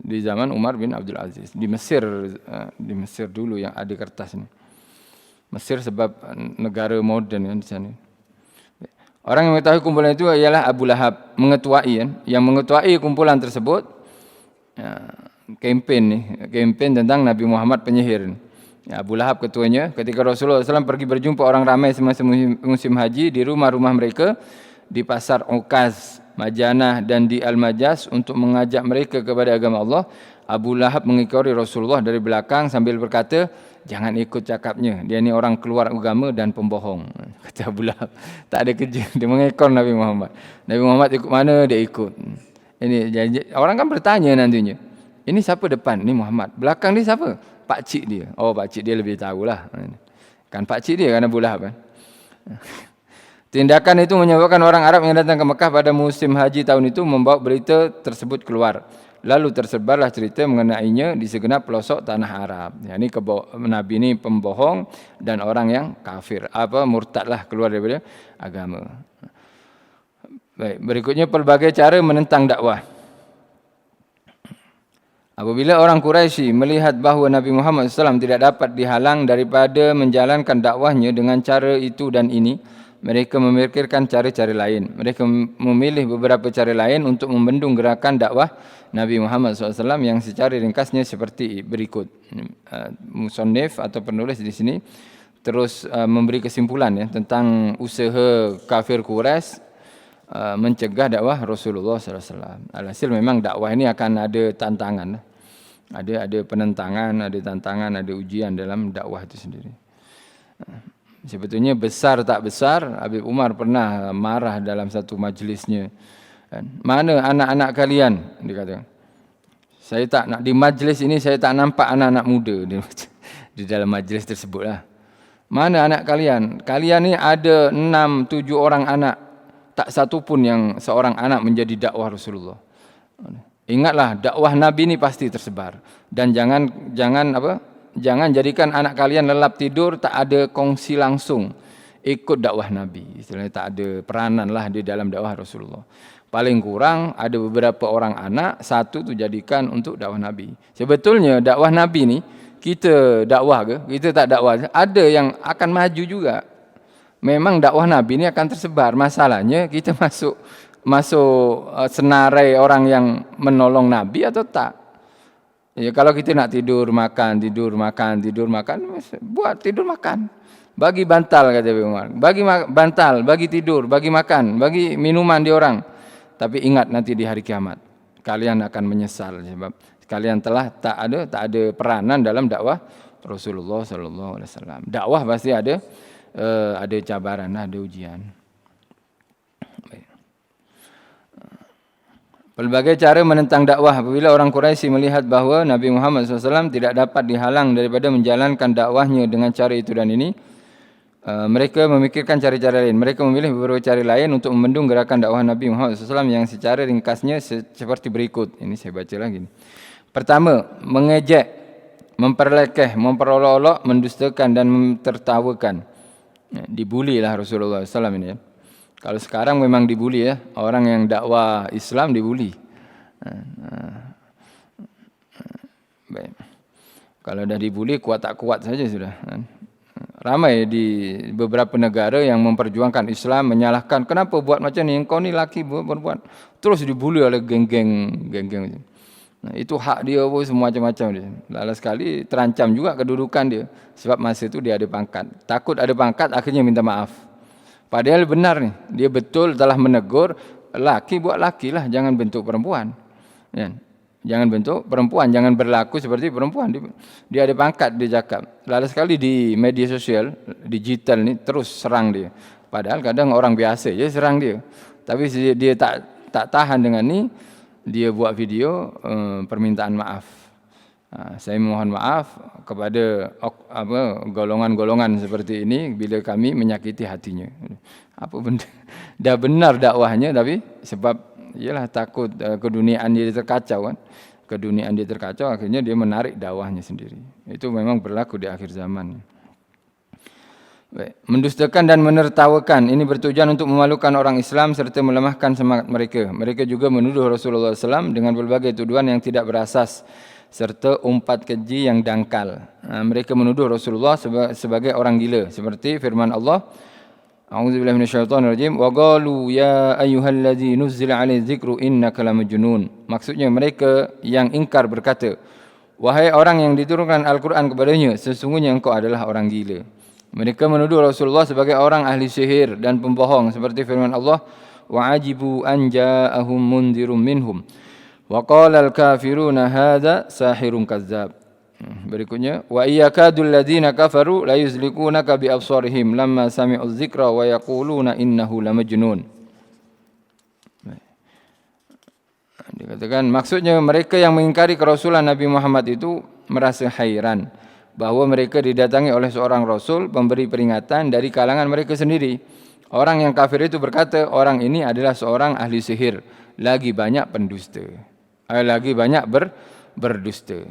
Di zaman Umar bin Abdul Aziz. Di Mesir dulu yang ada kertas ini. Mesir sebab negara moden di sana. Orang yang mengetahui kumpulan itu ialah Abu Lahab, mengetuai yang mengetuai kumpulan tersebut. Kempen tentang Nabi Muhammad penyihir. Abu Lahab ketuanya. Ketika Rasulullah SAW pergi berjumpa orang ramai semasa musim haji di rumah-rumah mereka, di pasar Ukaz, Majanah dan di Al-Majas untuk mengajak mereka kepada agama Allah, Abu Lahab mengikori Rasulullah dari belakang sambil berkata, jangan ikut cakapnya, dia ni orang keluar agama dan pembohong. Kata Abu Lahab, tak ada kerja, dia mengekor Nabi Muhammad. Nabi Muhammad ikut mana, dia ikut. Ini orang kan bertanya nantinya, ini siapa depan? Ini Muhammad. Belakang dia siapa? Pakcik dia. Oh, pakcik dia lebih tahulah. Kan pakcik dia kan Abu Lahab kan. Tindakan itu menyebabkan orang Arab yang datang ke Mekah pada musim haji tahun itu membawa berita tersebut keluar. Lalu tersebarlah cerita mengenainya di segenap pelosok tanah Arab. Ini Nabi ini pembohong dan orang yang kafir. Murtadlah, keluar daripada agama. Baik, berikutnya pelbagai cara menentang dakwah. Apabila orang Quraisy melihat bahawa Nabi Muhammad SAW tidak dapat dihalang daripada menjalankan dakwahnya dengan cara itu dan ini, mereka memikirkan cara-cara lain. Mereka memilih beberapa cara lain untuk membendung gerakan dakwah Nabi Muhammad SAW yang secara ringkasnya seperti berikut. Musannif atau penulis di sini terus memberi kesimpulan tentang usaha kafir Quraisy mencegah dakwah Rasulullah SAW. Alhasil memang dakwah ini akan ada tantangan. Ada penentangan, ada tantangan, ada ujian dalam dakwah itu sendiri. Sebetulnya besar tak besar, Habib Umar pernah marah dalam satu majlisnya. Mana anak-anak kalian? Dia kata. Saya tak nak di majlis ini, saya tak nampak anak-anak muda di dalam majlis tersebutlah. Mana anak kalian? Kalian ni ada 6-7 orang anak. Tak satu pun yang seorang anak menjadi dakwah Rasulullah. Ingatlah dakwah Nabi ni pasti tersebar. Dan jangan jadikan anak kalian lelap tidur, tak ada kongsi langsung. Ikut dakwah Nabi. Istilahnya tak ada peranan lah di dalam dakwah Rasulullah. Paling kurang ada beberapa orang anak, satu tu jadikan untuk dakwah Nabi. Sebetulnya dakwah Nabi ni, kita dakwah ke? Kita tak dakwah. Ada yang akan maju juga. Memang dakwah Nabi ni akan tersebar. Masalahnya kita masuk senarai orang yang menolong Nabi atau tak. Ya, kalau kita nak tidur makan, buat tidur makan. Bagi bantal kata Nabi Umar. Bagi bantal, bagi tidur, bagi makan, bagi minuman di orang. Tapi ingat nanti di hari kiamat kalian akan menyesal sebab kalian telah tak ada peranan dalam dakwah Rasulullah sallallahu alaihi wasallam. Dakwah pasti ada cabaran, ada ujian. Pelbagai cara menentang dakwah. Apabila orang Quraisy melihat bahawa Nabi Muhammad SAW tidak dapat dihalang daripada menjalankan dakwahnya dengan cara itu dan ini, mereka memikirkan cara-cara lain. Mereka memilih beberapa cara lain untuk membendung gerakan dakwah Nabi Muhammad SAW yang secara ringkasnya seperti berikut. Ini saya baca lagi. Pertama, mengejek, memperlekeh, memperolok-olok, mendustakan dan mentertawakan. Dibulilah Rasulullah SAW ini. Kalau sekarang memang dibuli orang yang dakwah Islam dibuli. Baik. Kalau dah dibuli kuat tak kuat saja sudah. Ramai di beberapa negara yang memperjuangkan Islam menyalahkan kenapa buat macam ni, engkau ni laki berbuat. Terus dibuli oleh geng-geng. Itu hak dia semua macam-macam dia. Lala sekali terancam juga kedudukan dia sebab masa itu dia ada pangkat. Takut ada pangkat akhirnya minta maaf. Padahal benar ni, dia betul telah menegur, laki buat laki lah, jangan bentuk perempuan. Jangan bentuk perempuan, jangan berlaku seperti perempuan. Dia ada pangkat, dia cakap. Lalu sekali di media sosial, digital ni terus serang dia. Padahal kadang orang biasa je serang dia. Tapi dia tak tahan dengan ni, dia buat video permintaan maaf. Saya mohon maaf kepada golongan-golongan seperti ini bila kami menyakiti hatinya. Apa benda? Dah benar dakwahnya tapi sebab ialah takut keduniaan dia terkacau kan. Keduniaan dia terkacau akhirnya dia menarik dakwahnya sendiri. Itu memang berlaku di akhir zaman. Baik. Mendustakan dan menertawakan ini bertujuan untuk memalukan orang Islam serta melemahkan semangat mereka. Mereka juga menuduh Rasulullah SAW dengan berbagai tuduhan yang tidak berasas serta umpat keji yang dangkal. Mereka menuduh Rasulullah sebagai orang gila seperti firman Allah, A'udzubillahi minasyaitonirrajim, wa qalu ya ayyuhallazi nuzzila 'alaihi dzikru innaka lamajnun. Maksudnya mereka yang ingkar berkata, wahai orang yang diturunkan Al-Quran kepadanya, sesungguhnya engkau adalah orang gila. Mereka menuduh Rasulullah sebagai orang ahli sihir dan pembohong seperti firman Allah, wa ajibu an ja'ahum mundzirum minhum. Wa qala al-kafiruna hadza sahirun kazzab. Berikutnya, wa iyakadul ladzina kafaru la yuzlikunaka bi absarihim lamma sami'u dzikra wa yaquluna innahu lamajnun. Dikatakan maksudnya mereka yang mengingkari kerasulan Nabi Muhammad itu merasa hairan bahawa mereka didatangi oleh seorang rasul pemberi peringatan dari kalangan mereka sendiri. Orang yang kafir itu berkata, orang ini adalah seorang ahli sihir, lagi banyak pendusta. Lagi banyak berdusta.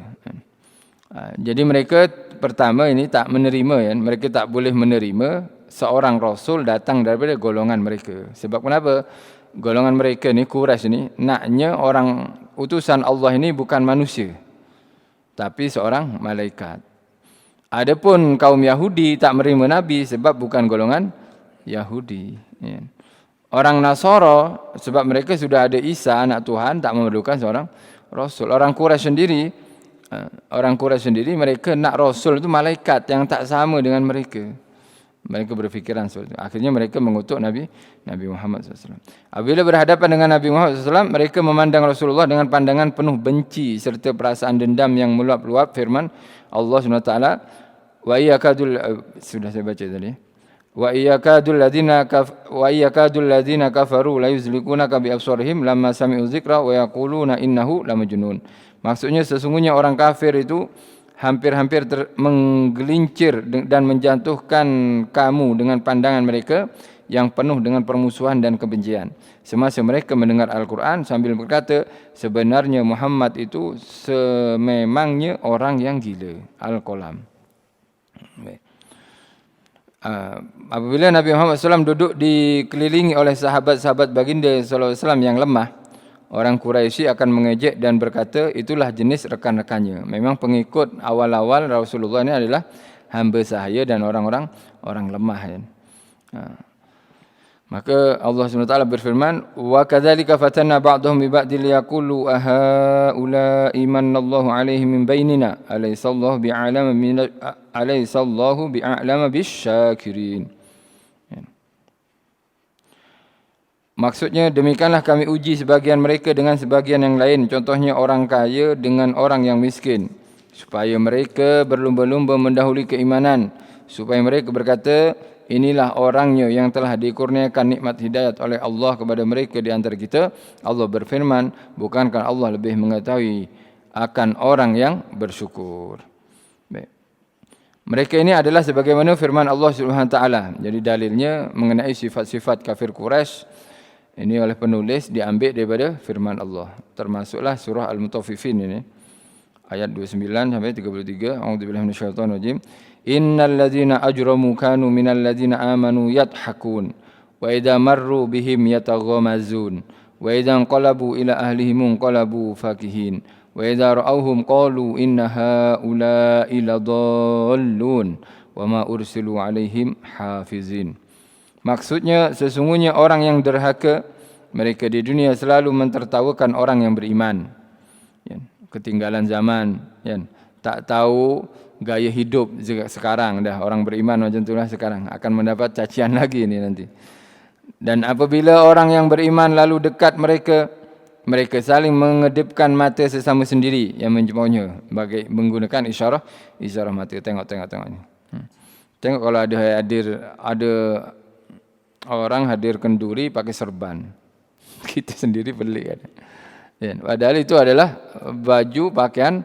Jadi mereka pertama ini tak menerima, ya. Mereka tak boleh menerima seorang rasul datang daripada golongan mereka. Sebab kenapa? Golongan mereka ni, Quraisy ni, naknya orang utusan Allah ini bukan manusia, tapi seorang malaikat. Adapun kaum Yahudi tak menerima Nabi sebab bukan golongan Yahudi. Ya. Orang Nasara sebab mereka sudah ada Isa anak Tuhan tak memerlukan seorang rasul. Orang Quraisy sendiri mereka nak rasul itu malaikat yang tak sama dengan mereka. Mereka berfikiran seperti itu. Akhirnya mereka mengutuk Nabi Muhammad SAW. Apabila berhadapan dengan Nabi Muhammad SAW, mereka memandang Rasulullah dengan pandangan penuh benci serta perasaan dendam yang meluap-luap. Firman Allah SWT, wa iyakadul, sudah saya baca tadi. Wa iyakadul ladzina kafaru la yuzlikunaka bi absarihim lamma sami'u dzikra wa yaquluna innahu lamajnun. Maksudnya sesungguhnya orang kafir itu hampir-hampir menggelincir dan menjatuhkan kamu dengan pandangan mereka yang penuh dengan permusuhan dan kebencian. Semasa mereka mendengar Al-Quran sambil berkata, sebenarnya Muhammad itu sememangnya orang yang gila. Al-Qalam. Apabila Nabi Muhammad SAW duduk dikelilingi oleh sahabat-sahabat baginda SAW yang lemah, orang Quraisy akan mengejek dan berkata, itulah jenis rekan-rekannya. Memang pengikut awal-awal Rasulullah ini adalah hamba sahaya dan orang-orang lemah. Maka Allah SWT berfirman, wa kadzalika fatanna ba'dahum bi ba'dil yaqulu ahaula'i manallahu 'alaihim min bainina alaysallahu bi'alama bisyakirin. Maksudnya demikianlah kami uji sebagian mereka dengan sebagian yang lain, contohnya orang kaya dengan orang yang miskin, supaya mereka berlumba-lumba mendahului keimanan, supaya mereka berkata, inilah orangnya yang telah dikurniakan nikmat hidayat oleh Allah kepada mereka di antara kita. Allah berfirman, bukankah Allah lebih mengetahui akan orang yang bersyukur. Baik. Mereka ini adalah sebagaimana firman Allah Subhanahu wa taala. Jadi dalilnya mengenai sifat-sifat kafir Quraisy ini oleh penulis diambil daripada firman Allah. Termasuklah surah Al-Mutaffifin ini. Ayat 29 sampai 33. A'udzubillahi minasyaitonirrajim. Innal ladzina ajramu kanu minal ladzina amanu yadhakun wa idza marru bihim yataghamazun wa idza qalabu ila ahlihim qalabu fakihin wa idza ra'awhum qalu inna haula'i ladallun wa ma ursilu alaihim hafizin. Maksudnya sesungguhnya orang yang derhaka mereka di dunia selalu mentertawakan orang yang beriman. Ketinggalan zaman, tak tahu gaya hidup sekarang dah. Orang beriman macam itulah sekarang akan mendapat cacian lagi ini nanti. Dan apabila orang yang beriman lalu dekat mereka, mereka saling mengedipkan mata sesama sendiri yang mencemoohnya bagi menggunakan isyarat mata. Tengok ni. Tengok kalau ada orang hadir kenduri pakai serban. Kita sendiri pelik kan. Padahal itu adalah baju pakaian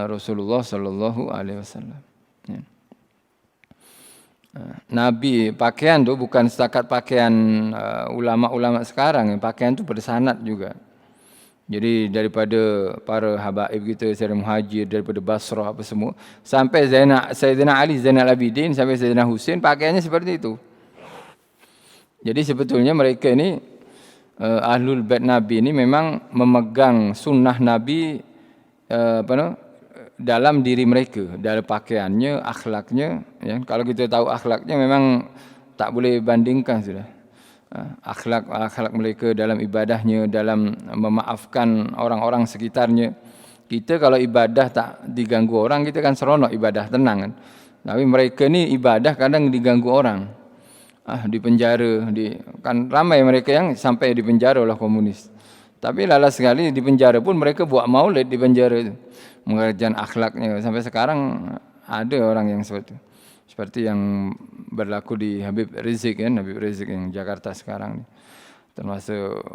Rasulullah sallallahu alaihi wasallam. Ya. Nabi, pakaian tu bukan setakat pakaian ulama-ulama sekarang, pakaian tu bersanad juga. Jadi daripada para habaib kita, Sayyidina Muhajir, daripada Basrah apa semua, sampai Sayyidina Ali Zainal Abidin, sampai Sayyidina Husain, pakaiannya seperti itu. Jadi sebetulnya mereka ini Ahlul Bait Nabi ini memang memegang sunnah Nabi dalam diri mereka, dalam pakaiannya, akhlaknya. Ya. Kalau kita tahu akhlaknya memang tak boleh bandingkan sudah. Akhlak mereka dalam ibadahnya, dalam memaafkan orang-orang sekitarnya. Kita kalau ibadah tak diganggu orang, kita kan seronok ibadah, tenang kan. Tapi mereka ni ibadah kadang diganggu orang. Di penjara, kan ramai mereka yang sampai di penjara oleh komunis. Tapi lalas sekali di penjara pun mereka buat maulid di penjara itu. Mengajarkan akhlaknya. Sampai sekarang ada orang yang seperti itu. Seperti yang berlaku di Habib Rizik kan, Habib Rizik yang Jakarta sekarang ni. Termasuk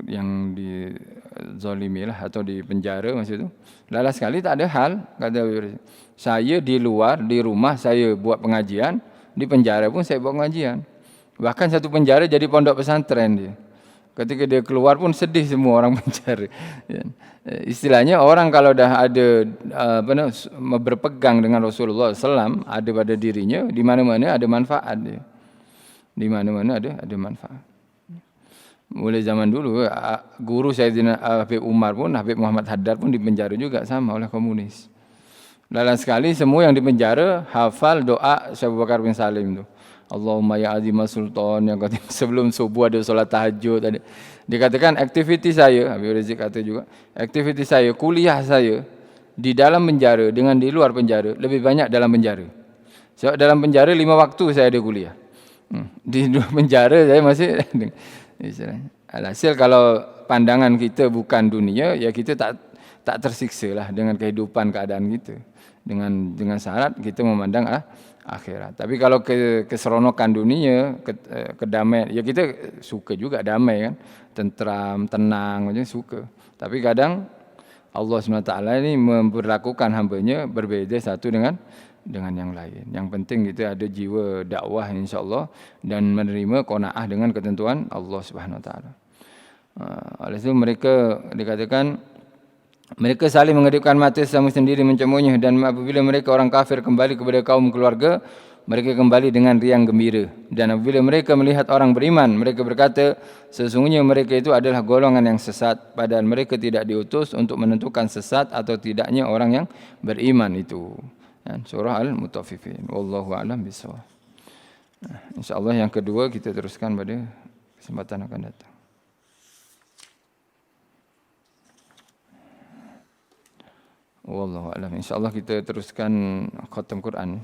yang dizalimi lah atau di penjara masa itu. Lalas sekali tak ada hal, kata Habib Rizik. Saya di luar, di rumah saya buat pengajian, di penjara pun saya buat pengajian. Bahkan satu penjara jadi pondok pesantren dia. Ketika dia keluar pun sedih semua orang penjara. Istilahnya orang kalau dah ada berpegang dengan Rasulullah SAW, ada pada dirinya, di mana-mana ada manfaat dia. Di mana-mana ada manfaat. Mulai zaman dulu, guru Sayyidina Habib Umar pun, Habib Muhammad Haddad pun dipenjara juga sama oleh komunis. Lain sekali semua yang dipenjara hafal doa Syekh Abu Bakar bin Salim tu. Allahumma ya azimah sultan, yang kata sebelum subuh ada solat tahajud. Dikatakan aktiviti saya, Habib Rizik kata juga, aktiviti saya, kuliah saya di dalam penjara dengan di luar penjara lebih banyak dalam penjara. Sebab dalam penjara 5 waktu saya ada kuliah. Di luar penjara saya masih alhasil kalau pandangan kita bukan dunia, ya kita tak tersiksa lah dengan kehidupan keadaan kita. Dengan syarat kita memandang akhirat. Tapi kalau keseronokan dunia, kedamaian, ya kita suka juga damai kan, tentram, tenang, macam suka. Tapi kadang Allah SWT ini memperlakukan hambanya berbeza satu dengan yang lain. Yang penting kita ada jiwa dakwah insya-Allah dan menerima qanaah dengan ketentuan Allah Subhanahu Wa Taala. Oleh itu mereka dikatakan mereka saling mengedipkan mata sama sendiri mencemunya, dan apabila mereka orang kafir kembali kepada kaum keluarga, mereka kembali dengan riang gembira. Dan apabila mereka melihat orang beriman, mereka berkata, sesungguhnya mereka itu adalah golongan yang sesat, padahal mereka tidak diutus untuk menentukan sesat atau tidaknya orang yang beriman itu. Surah Al-Mutaffifin. Wallahu a'lam bishawab. InsyaAllah yang kedua kita teruskan pada kesempatan akan datang. Wallahu a'lam. InsyaAllah kita teruskan khatam Quran.